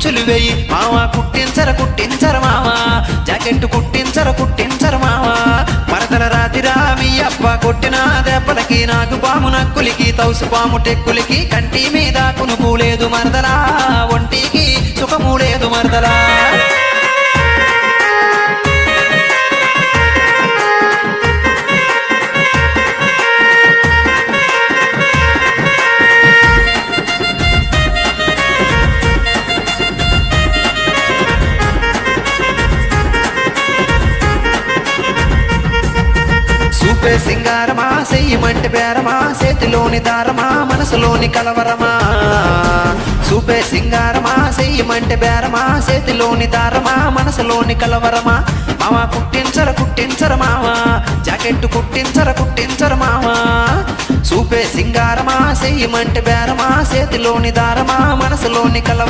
కుచ్చులు వేయి మావా కుట్టించర మావా జాకెట్ కుట్టించర మావా మరదల రాతిరా మీ అప్ప కొట్టిన దెబ్బలకి నాకు పాము నక్కులికి తౌసు పాము టెక్కులికి కంటి మీద కునుకు లేదు మరదలా ఒంటికి సుఖము లేదు మరదలా చూపే సింగారమా చెయ్యమంటే బేరమా చేతిలోని దారమా మనసులోని కలవరమా చూపే సింగారమా చెయ్యమంటే బేరమా చేతిలోని దారమా మనసులోని కలవరమా మావా కుట్టించర మావా జాకెట్ కుట్టించర మావా చూపే సింగారమా చెయ్యమంటే బేరమా చేతిలోని దారమా మనసులోని కలవరమా